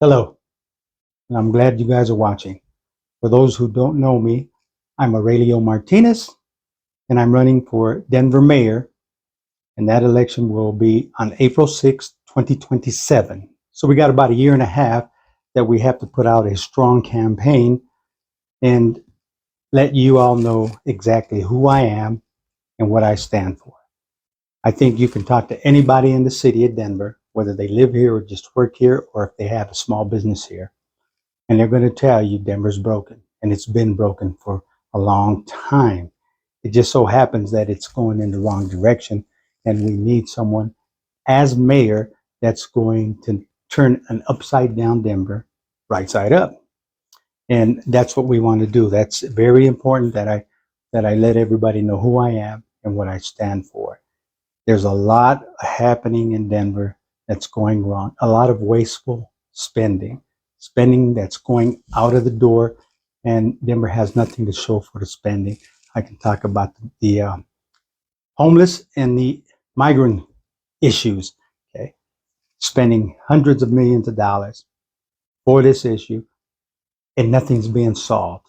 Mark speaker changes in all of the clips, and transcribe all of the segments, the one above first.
Speaker 1: Hello, and I'm glad you guys are watching. For those who don't know me, I'm Aurelio Martinez, and I'm running for Denver mayor, and that election will be on April 6th, 2027. So we got about a year and a half that we have to put out a strong campaign and let you all know exactly who I am and what I stand for. I think you can talk to anybody in the city of Denver, whether they live here or just work here, or if they have a small business here. And they're going to tell you Denver's broken, and it's been broken for a long time. It just so happens that it's going in the wrong direction, and we need someone as mayor that's going to turn an upside down Denver right side up. And that's what we want to do. That's very important that I let everybody know who I am and what I stand for. There's a lot happening in Denver that's going wrong, a lot of wasteful spending that's going out of the door, and Denver has nothing to show for the spending. I can talk about the homeless and the migrant issues, okay? Spending hundreds of millions of dollars for this issue, and nothing's being solved.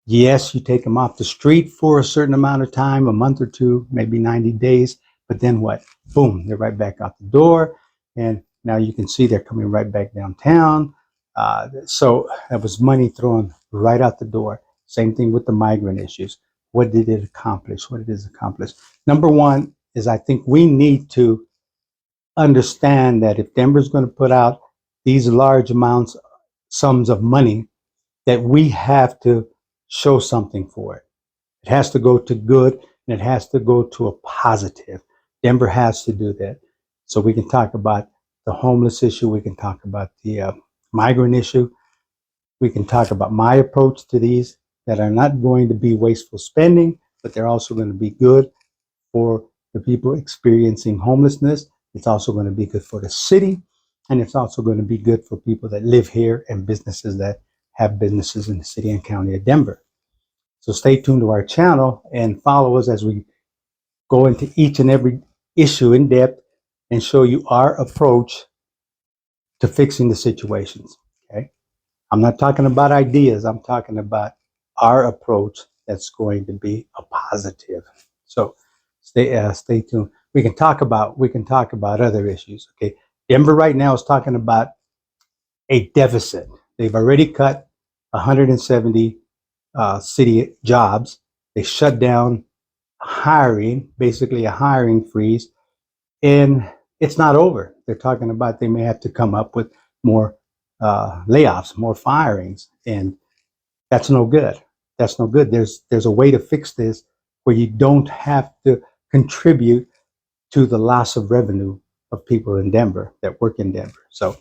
Speaker 1: Yes, you take them off the street for a certain amount of time, a month or two, maybe 90 days, but then what? Boom, they're right back out the door. And now you can see they're coming right back downtown. So that was money thrown right out the door. Same thing with the migrant issues. What did it accomplish? What did it accomplish? Number one is I think we need to understand that if Denver's going to put out these large sums of money, that we have to show something for it. It has to go to good, and it has to go to a positive. Denver has to do that. So we can talk about the homeless issue. We can talk about the migrant issue. We can talk about my approach to these that are not going to be wasteful spending, but they're also going to be good for the people experiencing homelessness. It's also going to be good for the city, and it's also going to be good for people that live here and businesses that have businesses in the city and county of Denver. So stay tuned to our channel and follow us as we go into each and every issue in depth and show you our approach to fixing the situations. Okay. I'm not talking about ideas. I'm talking about our approach that's going to be a positive. So stay tuned. We can talk about other issues. Okay. Denver right now is talking about a deficit. They've already cut 170 city jobs. They shut down hiring, basically a hiring freeze, and it's not over. They're talking about they may have to come up with more layoffs, more firings, and that's no good. That's no good. There's a way to fix this where you don't have to contribute to the loss of revenue of people in Denver that work in Denver. So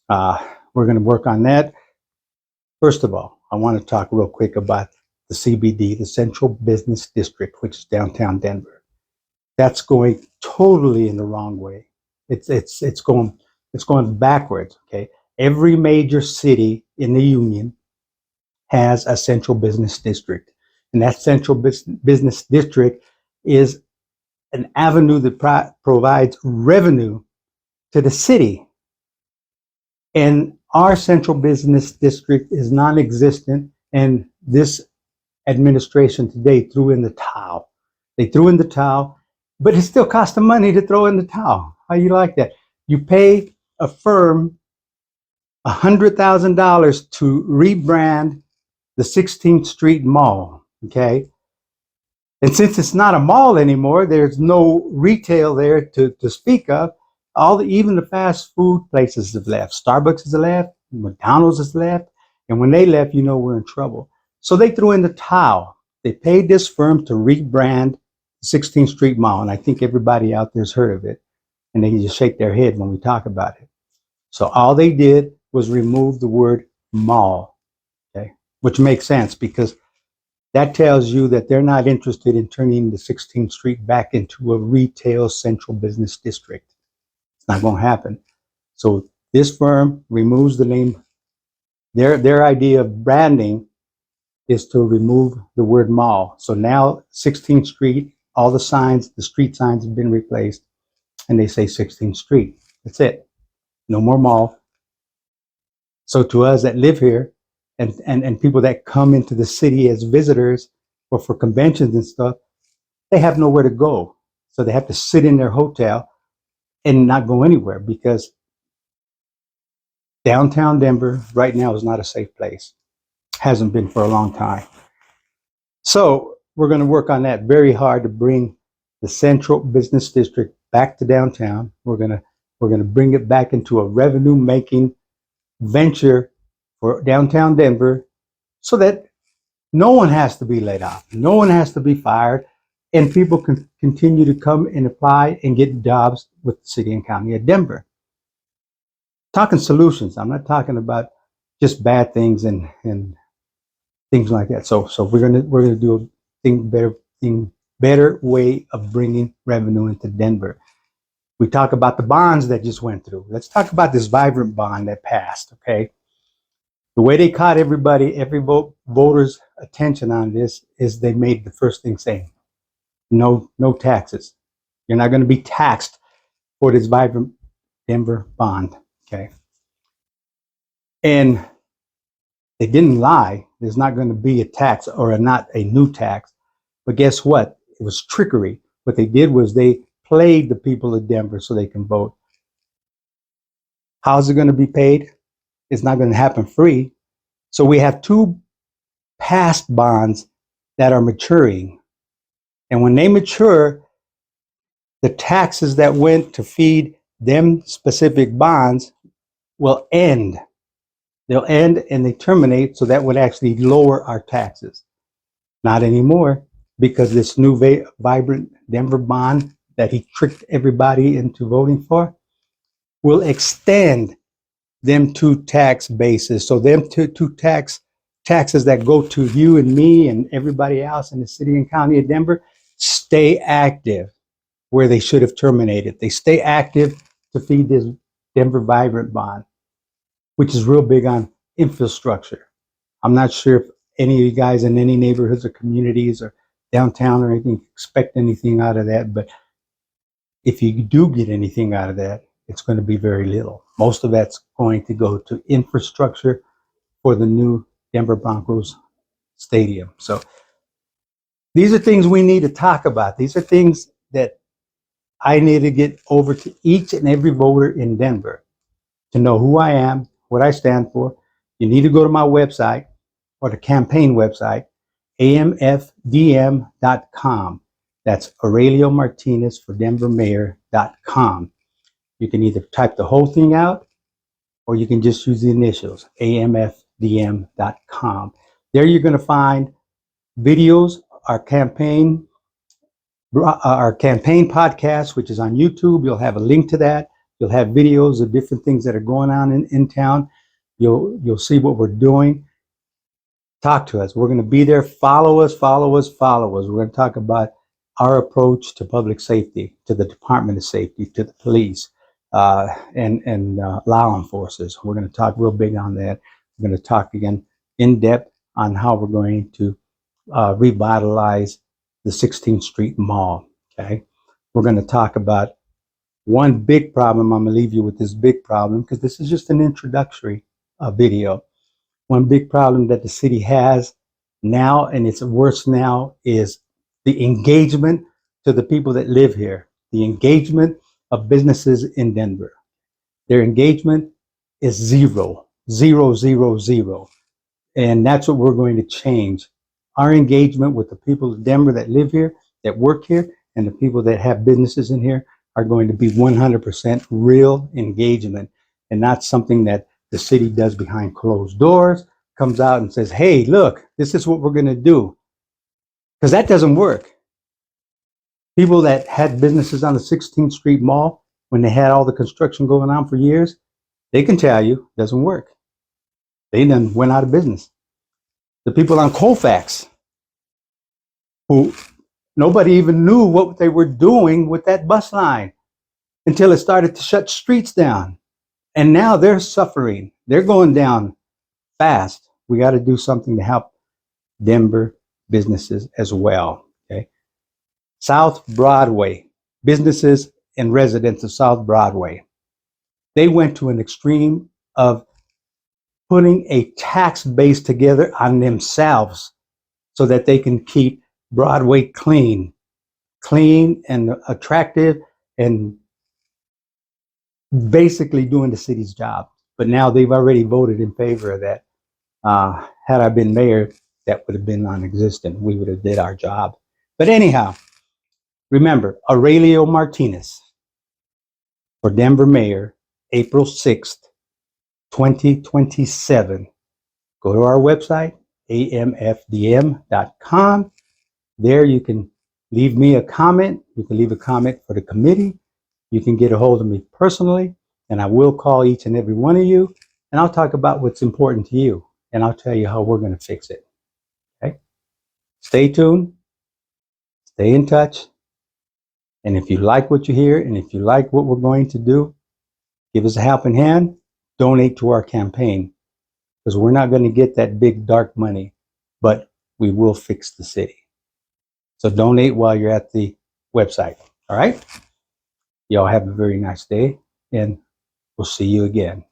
Speaker 1: we're going to work on that. First of all, I want to talk real quick about the CBD, the Central Business District, which is downtown Denver. That's going totally in the wrong way. It's going backwards. Okay, every major city in the union has a central business district, and that central business district is an avenue that provides revenue to the city. And our central business district is non-existent, and this administration today threw in the towel. They threw in the towel, but it still costs them money to throw in the towel. How you like that? You pay a firm $100,000 to rebrand the 16th Street Mall, okay? And since it's not a mall anymore, there's no retail there to speak of. Even the fast food places have left. Starbucks has left, McDonald's has left, and when they left, you know we're in trouble. So they threw in the towel. They paid this firm to rebrand 16th Street Mall, and I think everybody out there's heard of it, and they just shake their head when we talk about it. So all they did was remove the word mall, okay, which makes sense because that tells you that they're not interested in turning the 16th Street back into a retail central business district. It's not going to happen. So this firm removes the name. Their idea of branding is to remove the word mall. So now 16th Street, all the signs, the street signs have been replaced, and they say 16th Street. That's it. No more mall. So to us that live here and people that come into the city as visitors or for conventions and stuff, they have nowhere to go. So they have to sit in their hotel and not go anywhere because downtown Denver right now is not a safe place. Hasn't been for a long time. So we're going to work on that very hard to bring the central business district back to downtown. We're going to bring it back into a revenue making venture for downtown Denver so that no one has to be laid off. No one has to be fired. And people can continue to come and apply and get jobs with the city and county of Denver. Talking solutions. I'm not talking about just bad things and things like that. So we're gonna do a better way of bringing revenue into Denver. We talk about the bonds that just went through. Let's talk about this vibrant bond that passed. Okay, the way they caught every voter's attention on this is they made the first thing saying, no taxes. You're not going to be taxed for this vibrant Denver bond. Okay, and they didn't lie. There's not going to be a tax or not a new tax. But guess what? It was trickery. What they did was they played the people of Denver so they can vote. How's it going to be paid? It's not going to happen free. So we have two past bonds that are maturing. And when they mature, the taxes that went to feed them specific bonds will end. They'll end and they terminate, so that would actually lower our taxes. Not anymore, because this new vibrant Denver bond that he tricked everybody into voting for will extend them two tax bases. So them two taxes that go to you and me and everybody else in the city and county of Denver stay active where they should have terminated. They stay active to feed this Denver vibrant bond, which is real big on infrastructure. I'm not sure if any of you guys in any neighborhoods or communities or downtown or anything expect anything out of that, but if you do get anything out of that, it's going to be very little. Most of that's going to go to infrastructure for the new Denver Broncos stadium. So these are things we need to talk about. These are things that I need to get over to each and every voter in Denver to know who I am, what I stand for. You need to go to my website or the campaign website, amfdm.com. That's Aurelio Martinez for Denver Mayor.com. You can either type the whole thing out or you can just use the initials, amfdm.com. There you're going to find videos, our campaign podcast, which is on YouTube. You'll have a link to that. You'll have videos of different things that are going on in town. You'll see what we're doing. Talk to us. We're going to be there. Follow us. We're going to talk about our approach to public safety, to the Department of Safety, to the police, and law enforcement. We're going to talk real big on that. We're going to talk again in depth on how we're going to revitalize the 16th Street Mall. Okay, we're going to talk about one big problem. I'm going to leave you with this big problem because this is just an introductory video. One big problem that the city has now, and it's worse now, is the engagement to the people that live here, the engagement of businesses in Denver. Their engagement is zero. And that's what we're going to change. Our engagement with the people of Denver that live here, that work here, and the people that have businesses in here are going to be 100% real engagement and not something that the city does behind closed doors, comes out and says, hey, look, this is what we're going to do. Because that doesn't work. People that had businesses on the 16th Street Mall, when they had all the construction going on for years, they can tell you it doesn't work. They then went out of business. The people on Colfax, who nobody even knew what they were doing with that bus line until it started to shut streets down. And now they're suffering. They're going down fast. We got to do something to help Denver businesses as well. Okay. South Broadway, businesses and residents of South Broadway, they went to an extreme of putting a tax base together on themselves so that they can keep Broadway clean and attractive and basically doing the city's job. But now they've already voted in favor of that. Had I been mayor, that would have been non-existent. We would have did our job. But anyhow, remember, Aurelio Martinez for Denver mayor, April 6th, 2027. Go to our website, amfdm.com. There you can leave me a comment. You can leave a comment for the committee. You can get a hold of me personally, and I will call each and every one of you, and I'll talk about what's important to you, and I'll tell you how we're going to fix it. Okay? Stay tuned. Stay in touch. And if you like what you hear, and if you like what we're going to do, give us a helping hand. Donate to our campaign, because we're not going to get that big dark money, but we will fix the city. So donate while you're at the website. All right? Y'all have a very nice day, and we'll see you again.